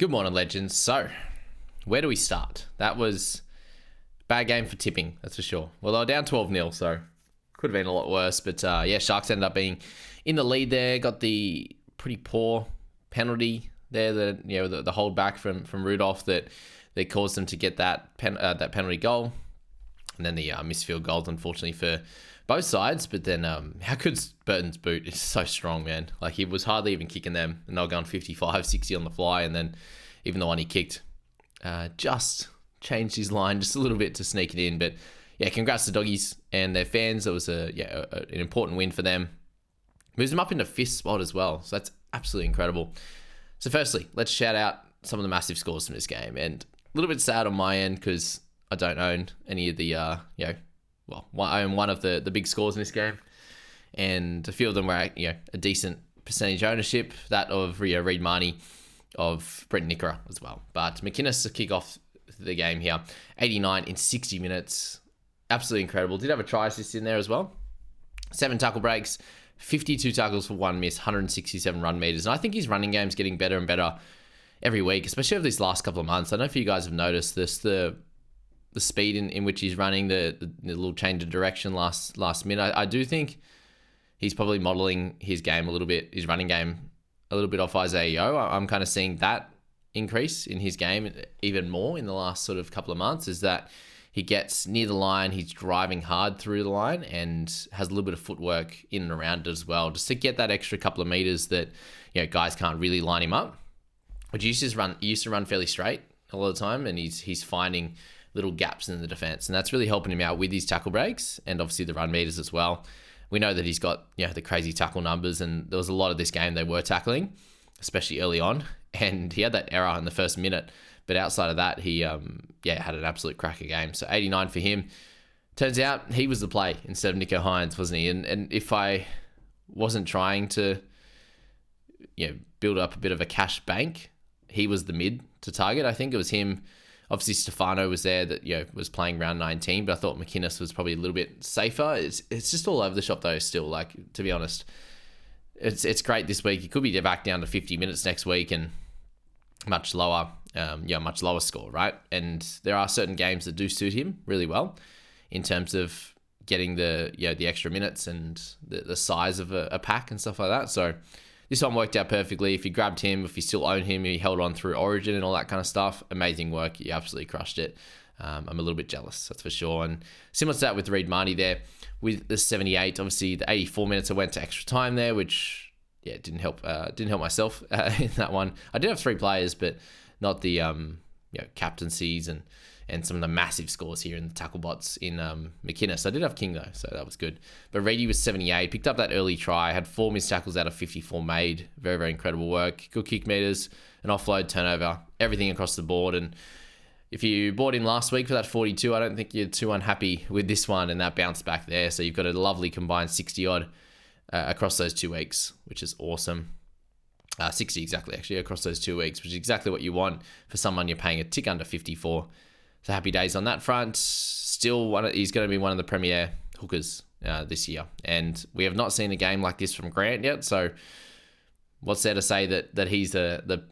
Good morning, legends. So, where do we start? That was a bad game for tipping, that's for sure. Well, they were down 12-0, so could have been a lot worse. But yeah, Sharks ended up being in the lead there. Got the pretty poor penalty there, the hold back from Rudolph that caused them to get that penalty goal, and then the missed field goals, unfortunately for both sides. But then how good's Burton's boot? It's so strong, man. Like, he was hardly even kicking them, and they were going 55, 60 on the fly, and then even the one he kicked just changed his line just a little bit to sneak it in. But yeah, congrats to Doggies and their fans. It was an important win for them. Moves them up into 5th spot as well, so that's absolutely incredible. So firstly, let's shout out some of the massive scores from this game, and a little bit sad on my end because I don't own any of the I own one of the big scores in this game, and a few of them were a decent percentage ownership. That of Reed Mahoney, of Brent Nikora as well. But Mciness to kick off the game here, 89 in 60 minutes, absolutely incredible. Did have a try assist in there as well. 7 tackle breaks, 52 tackles for 1 miss, 167 run meters, and I think his running game's getting better and better every week, especially over these last couple of months. I don't know if you guys have noticed this, the speed in which he's running, the little change of direction last minute. I do think he's probably modeling his game a little bit, his running game a little bit off Isaiah Yeo. I'm kind of seeing that increase in his game even more in the last sort of couple of months, is that he gets near the line, he's driving hard through the line, and has a little bit of footwork in and around it as well, just to get that extra couple of meters that guys can't really line him up. But he used to run fairly straight a lot of the time, and he's finding little gaps in the defense, and that's really helping him out with his tackle breaks and obviously the run meters as well. We know that he's got the crazy tackle numbers, and there was a lot of this game they were tackling, especially early on, and he had that error in the first minute. But outside of that, he had an absolute cracker game. So 89 for him. Turns out he was the play instead of Nicho Hines, wasn't he? And if I wasn't trying to build up a bit of a cash bank, he was the mid to target. I think it was him. Obviously, Stefano was there that was playing round 19, but I thought Mciness was probably a little bit safer. It's just all over the shop though. Still, to be honest, it's great this week. He could be back down to 50 minutes next week and much lower score, right? And there are certain games that do suit him really well in terms of getting the extra minutes and the size of a pack and stuff like that. So this one worked out perfectly. If you grabbed him, if you still own him, he held on through Origin and all that kind of stuff. Amazing work. You absolutely crushed it. I'm a little bit jealous, that's for sure. And similar to that with Reed Mahoney there, with the 78, obviously the 84 minutes I went to extra time there, which didn't help myself in that one. I did have 3 players, but not the captaincies and some of the massive scores here in the tackle bots in Mciness. I did have King though, so that was good. But Reedy was 78, picked up that early try, had 4 missed tackles out of 54 made. Very, very incredible work. Good kick meters, an offload, turnover, everything across the board. And if you bought him last week for that 42, I don't think you're too unhappy with this one, and that bounced back there. So you've got a lovely combined 60 odd across those 2 weeks, which is awesome. 60 exactly, actually, across those 2 weeks, which is exactly what you want for someone you're paying a tick under 54. So happy days on that front. Still, he's going to be one of the premier hookers this year, and we have not seen a game like this from Grant yet. So, what's there to say that he's the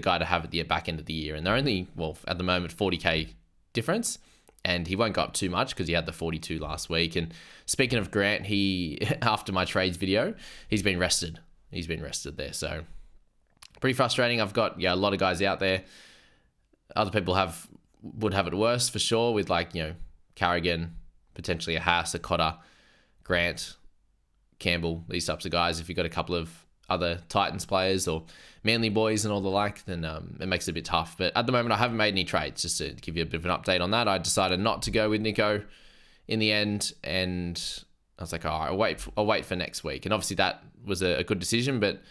guy to have at the back end of the year? And they're only at the moment 40k difference, and he won't go up too much because he had the 42 last week. And speaking of Grant, he after my trades video, he's been rested. He's been rested there, so pretty frustrating. I've got a lot of guys out there. Other people would have it worse for sure, with Carrigan, potentially a Haas, a Cotter, Grant, Campbell, these types of guys. If you've got a couple of other Titans players or Manly boys and all the like, then it makes it a bit tough. But at the moment, I haven't made any trades. Just to give you a bit of an update on that, I decided not to go with Nicho in the end, and I was like, I'll wait for next week. And obviously that was a good decision, but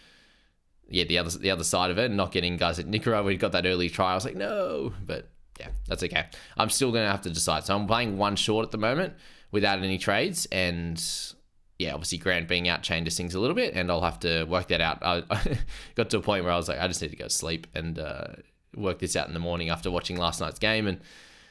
the other side of it, not getting guys at Nikora, we got that early try. I was like, no, but yeah, that's okay. I'm still going to have to decide. So I'm playing 1 short at the moment without any trades, and obviously Grant being out changes things a little bit, and I'll have to work that out. I got to a point where I was like, I just need to go to sleep and work this out in the morning after watching last night's game and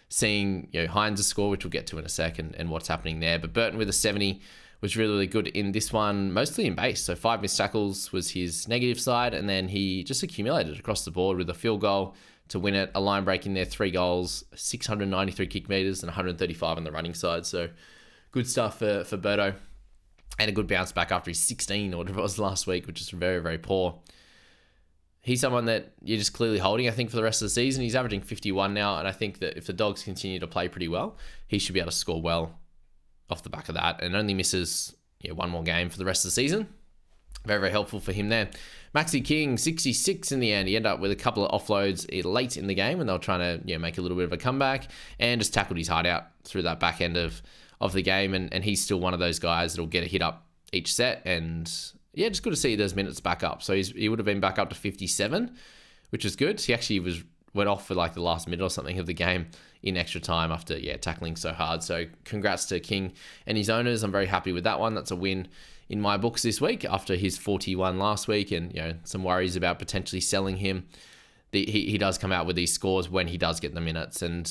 seeing Hines' score, which we'll get to in a second, and what's happening there. But Burton with a 70 was really, really good in this one, mostly in base. So 5 missed tackles was his negative side, and then he just accumulated across the board with a field goal to win it, a line break in there, 3 goals, 693 kick meters, and 135 on the running side. So good stuff for Birdo, and a good bounce back after his 16 or whatever it was last week, which is very, very poor. He's someone that you're just clearly holding, I think, for the rest of the season. He's averaging 51 now, and I think that if the Dogs continue to play pretty well, he should be able to score well off the back of that, and only misses one more game for the rest of the season. Very, very helpful for him there. Maxi King, 66 in the end. He ended up with a couple of offloads late in the game when they were trying to make a little bit of a comeback, and just tackled his heart out through that back end of the game, and he's still one of those guys that'll get a hit up each set, and just good to see those minutes back up. So he would have been back up to 57, which is good. He actually went off for like the last minute or something of the game in extra time after tackling so hard. So congrats to King and his owners. I'm very happy with that one. That's a win in my books this week after his 41 last week, and some worries about potentially selling him. He does come out with these scores when he does get the minutes, and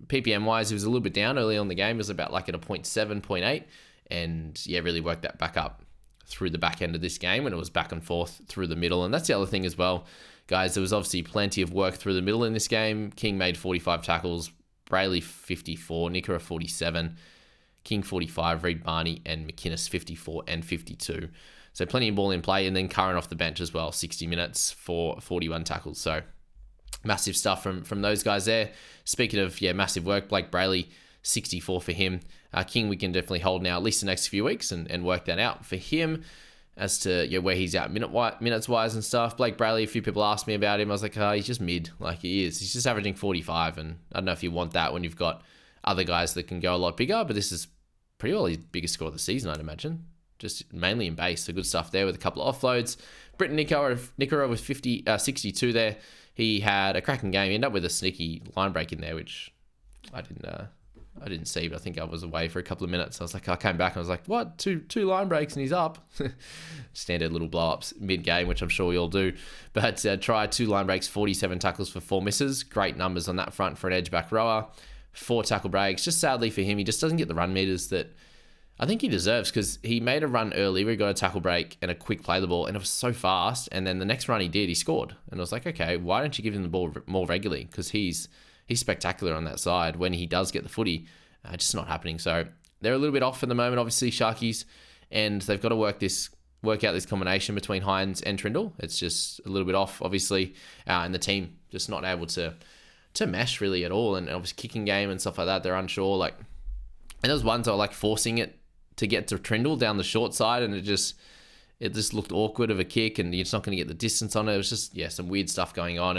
PPM wise he was a little bit down early on the game. It was about like at a 0.7, 0.8, and really worked that back up through the back end of this game when it was back and forth through the middle. And that's the other thing as well, guys. There was obviously plenty of work through the middle in this game. King made 45 tackles, Brayley 54, Nikora 47, King 45, Reed Barney and Mciness 54 and 52. So plenty of ball in play, and then Curran off the bench as well, 60 minutes for 41 tackles. So massive stuff from those guys there. Speaking of massive work, Blake Brayley, 64 for him. King we can definitely hold now at least the next few weeks and work that out for him as to where he's at minutes wise and stuff. Blake Brayley, a few people asked me about him. I was like, he's just mid, like he is. He's just averaging 45, and I don't know if you want that when you've got other guys that can go a lot bigger, but this is pretty well his biggest score of the season, I'd imagine. Just mainly in base, so good stuff there with a couple of offloads. Britton Nikora with 62 there. He had a cracking game. He ended up with a sneaky line break in there, which I didn't see, but I think I was away for a couple of minutes. I came back and I was like, what? Two line breaks and he's up. Standard little blow-ups mid-game, which I'm sure we all do. But tried 2 line breaks, 47 tackles for 4 misses. Great numbers on that front for an edge-back rower. 4 tackle breaks. Just sadly for him, he just doesn't get the run meters that I think he deserves, because he made a run early where he got a tackle break and a quick play the ball, and it was so fast. And then the next run he did, he scored. And I was like, okay, why don't you give him the ball more regularly? Because he's spectacular on that side when he does get the footy. Just not happening. So they're a little bit off at the moment, obviously, Sharkies, and they've got to work out this combination between Hines and Trindle. It's just a little bit off, obviously, and the team just not able to mesh really at all. And obviously kicking game and stuff like that, they're unsure. And those ones are like forcing it to get to Trindle down the short side, and it just looked awkward of a kick, and you're just not going to get the distance on it. It was just some weird stuff going on,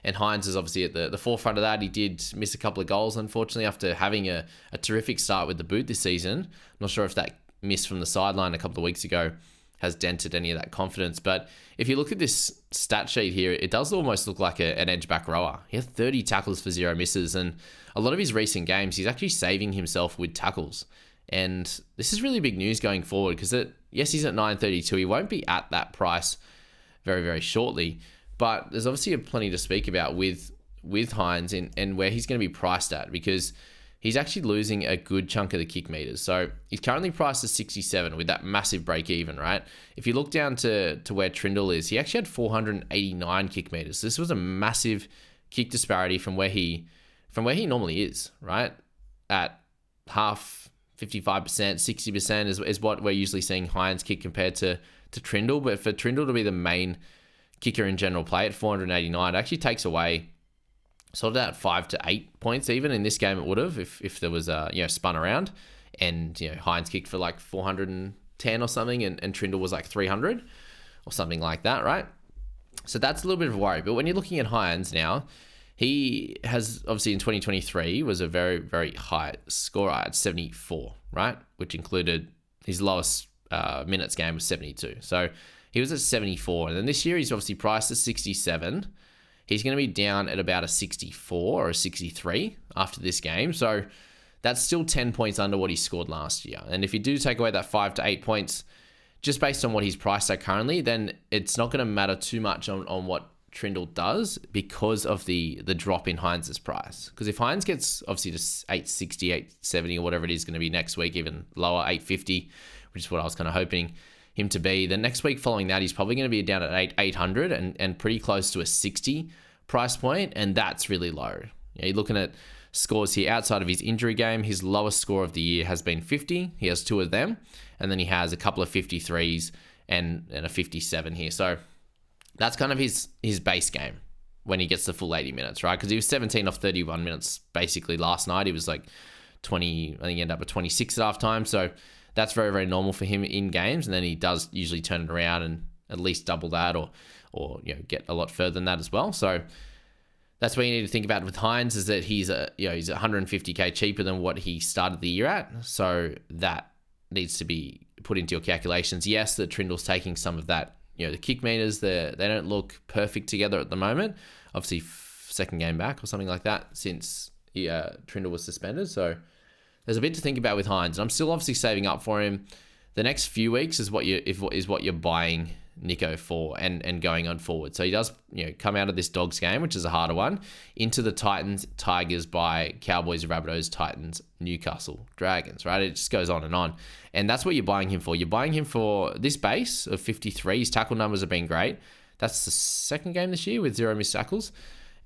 and Hines is obviously at the forefront of that. He did miss a couple of goals, unfortunately, after having a terrific start with the boot this season. I'm not sure if that miss from the sideline a couple of weeks ago has dented any of that confidence, but if you look at this stat sheet here, it does almost look like an edge-back rower. He had 30 tackles for 0 misses, and a lot of his recent games, he's actually saving himself with tackles. And this is really big news going forward, because yes, he's at 932. He won't be at that price very, very shortly. But there's obviously plenty to speak about with Hines and where he's going to be priced at, because he's actually losing a good chunk of the kick meters. So he's currently priced at 67 with that massive break even, right? If you look down to where Trindle is, he actually had 489 kick meters. So this was a massive kick disparity from where he normally is, right? At half, 55%, 60% is what we're usually seeing Hines kick compared to Trindle. But for Trindle to be the main kicker in general play at 489, it actually takes away sort of that 5 to 8 points. Even in this game it would have if there was spun around, and Hines kicked for like 410 or something, and Trindle was like 300 or something like that, right? So that's a little bit of a worry. But when you're looking at Hines now, he has, obviously in 2023, was a very, very high scorer at 74, right? Which included his lowest minutes game was 72. So he was at 74. And then this year he's obviously priced at 67. He's going to be down at about a 64 or a 63 after this game. So that's still 10 points under what he scored last year. And if you do take away that 5 to 8 points, just based on what he's priced at currently, then it's not going to matter too much on what Trindle does because of the drop in Hines' price. Because if Hines gets obviously to 860, 870 or whatever it is going to be next week, even lower, 850, which is what I was kind of hoping him to be, the next week following that, he's probably going to be down at 800 and pretty close to a 60 price point, and that's really low. You're looking at scores here outside of his injury game. His lowest score of the year has been 50. He has 2 of them, and then he has a couple of 53s and a 57 here. So that's kind of his base game when he gets the full 80 minutes, right? Because he was 17 off 31 minutes basically last night. He was like 20, I think he ended up with 26 at halftime. So that's very, very normal for him in games. And then he does usually turn it around and at least double that or get a lot further than that as well. So that's what you need to think about with Hines, is that he's 150k cheaper than what he started the year at. So that needs to be put into your calculations. Yes, the Trindle's taking some of that. The kick meters, they don't look perfect together at the moment. Obviously, second game back or something like that since Trindle was suspended. So there's a bit to think about with Hines. I'm still obviously saving up for him. The next few weeks is what you're buying Nicho for and going on forward. So he does come out of this Dogs game, which is a harder one, into the Titans, Tigers, by Cowboys, Rabbitohs, Titans, Newcastle, Dragons, right? It just goes on. And that's what you're buying him for. You're buying him for this base of 53. His tackle numbers have been great. That's the second game this year with 0 missed tackles,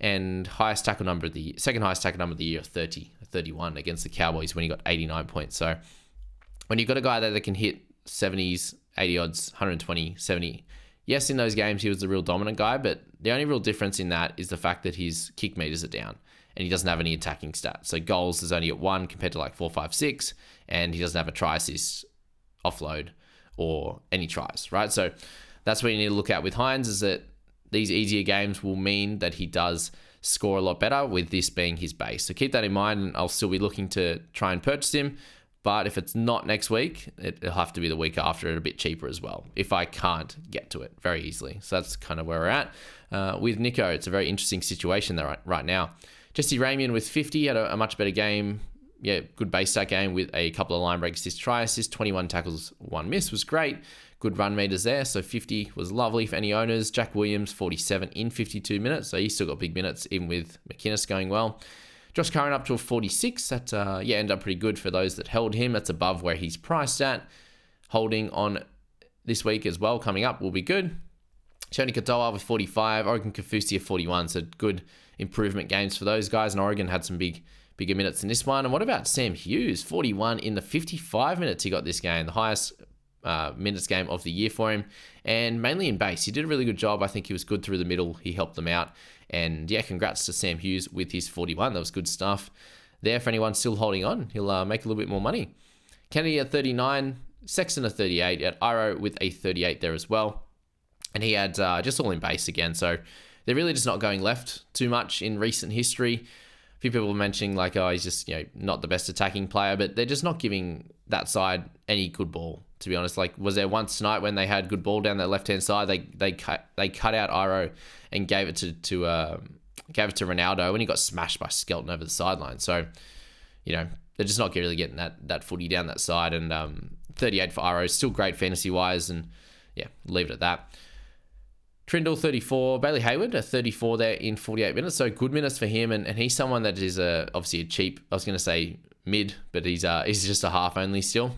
and second highest tackle number of the year, 31 against the Cowboys when he got 89 points. So when you've got a guy that can hit 70s, 80 odds, 120, 70. Yes, in those games, he was the real dominant guy, but the only real difference in that is the fact that his kick meters are down and he doesn't have any attacking stats. So goals is only at 1 compared to like 4, 5, 6, and he doesn't have a try assist, offload, or any tries, right? So that's what you need to look at with Hines, is that these easier games will mean that he does score a lot better, with this being his base. So keep that in mind, and I'll still be looking to try and purchase him. But if it's not next week, it'll have to be the week after at a bit cheaper as well, if I can't get to it very easily. So that's kind of where we're at. With Nicho, it's a very interesting situation there right now. Jesse Ramian with 50 had a much better game. Yeah, good base stat game with a couple of line breaks, try assist, 21 tackles, 1 miss was great. Good run meters there, so 50 was lovely for any owners. Jack Williams, 47 in 52 minutes, so he's still got big minutes, even with Mciness going well. Josh Curran up to a 46. That ended up pretty good for those that held him. That's above where he's priced at. Holding on this week as well, coming up, will be good. Shoni Katoa with 45. Oregon Kafusi at 41. So good improvement games for those guys. And Oregon had some bigger minutes in this one. And what about Sam Hughes? 41 in the 55 minutes he got this game. The highest minutes game of the year for him. And mainly in base. He did a really good job. I think he was good through the middle. He helped them out. And yeah, congrats to Sam Hughes with his 41. That was good stuff there for anyone still holding on. He'll make a little bit more money. Kennedy at 39, Sexton at 38, at Iro with a 38 there as well. And he had just all in base again. So they're really just not going left too much in recent history. A few people were mentioning like, oh, he's just not the best attacking player, but they're just not giving that side any good ball, to be honest. Like, was there once tonight when they had good ball down that left hand side? They cut out Iro and gave it to Ronaldo, and he got smashed by Skelton over the sideline. So, they're just not really getting that footy down that side. And 38 for Iro, still great fantasy wise, and yeah, leave it at that. Trindle 34, Bailey Hayward a 34 there in 48 minutes, so good minutes for him, and he's someone that is obviously a cheap, I was going to say mid, but he's just a half only still.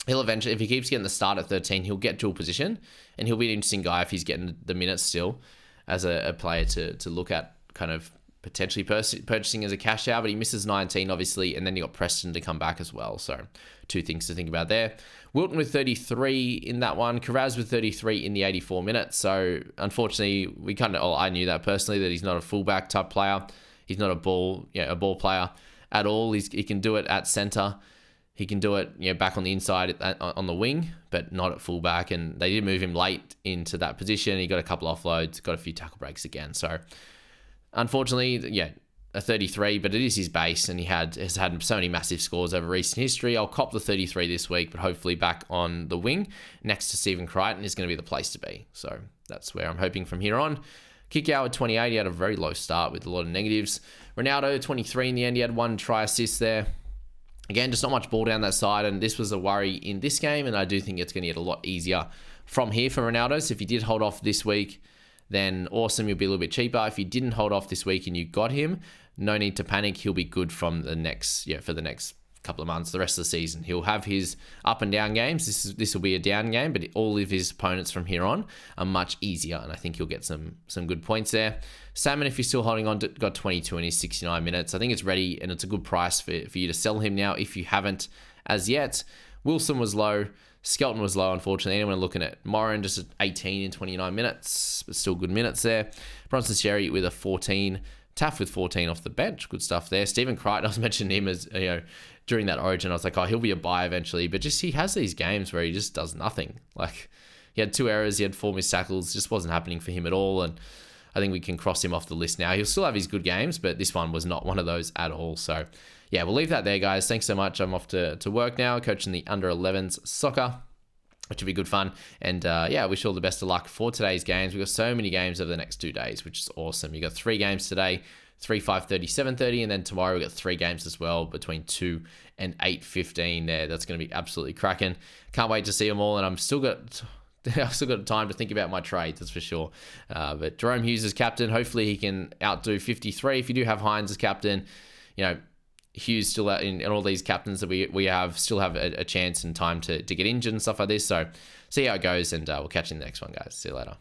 He'll eventually, if he keeps getting the start at 13, he'll get dual position, and he'll be an interesting guy if he's getting the minutes still as a player to look at, kind of potentially purchasing as a cash out, but he misses 19 obviously, and then you got Preston to come back as well, so 2 things to think about there. Wilton with 33 in that one, Carraz with 33 in the 84 minutes, so unfortunately I knew that personally, that he's not a fullback type player, he's not a ball player at all. He can do it at centre, he can do it back on the inside on the wing, but not at fullback, and they did move him late into that position. He got a couple offloads, got a few tackle breaks again, so unfortunately, a 33, but it is his base, and has had so many massive scores over recent history. I'll cop the 33 this week, but hopefully back on the wing next to Stephen Crichton is going to be the place to be. So that's where I'm hoping from here on. Kickout at 28, he had a very low start with a lot of negatives. Ronaldo, 23 in the end, he had 1 try assist there. Again, just not much ball down that side, and this was a worry in this game, and I do think it's going to get a lot easier from here for Ronaldo. So if you did hold off this week, then awesome, you'll be a little bit cheaper. If you didn't hold off this week and you got him, no need to panic. He'll be good from the next, for the next couple of months, the rest of the season. He'll have his up and down games. This will be a down game, but all of his opponents from here on are much easier, and I think he'll get some good points there. Salmon, if you're still holding on, got 22 in his 69 minutes. I think it's ready, and it's a good price for you to sell him now if you haven't as yet. Wilson was low. Skelton was low, unfortunately. Anyone looking at Moran, just at 18 in 29 minutes, but still good minutes there. Bronson Xerri with a 14. Taff with 14 off the bench. Good stuff there. Stephen Crichton, I was mentioning him as, during that Origin. I was like, he'll be a buy eventually. But just he has these games where he just does nothing. Like, he had 2 errors. He had 4 missed tackles. Just wasn't happening for him at all. And I think we can cross him off the list now. He'll still have his good games, but this one was not one of those at all. So, yeah, we'll leave that there, guys. Thanks so much. I'm off to work now, coaching the under-11s soccer, which will be good fun. And I wish you all the best of luck for today's games. We've got so many games over the next 2 days, which is awesome. You got 3 games today, 3, 5:30, 7:30, and then tomorrow we've got 3 games as well between 2 and 8:15 there. That's going to be absolutely cracking. Can't wait to see them all, and I've still got time to think about my trades, that's for sure. But Jerome Hughes is captain. Hopefully he can outdo 53. If you do have Hines as captain, Hughes still out in all these captains that we have still have a chance and time to get injured and stuff like this. So see how it goes, and we'll catch you in the next one, guys. See you later.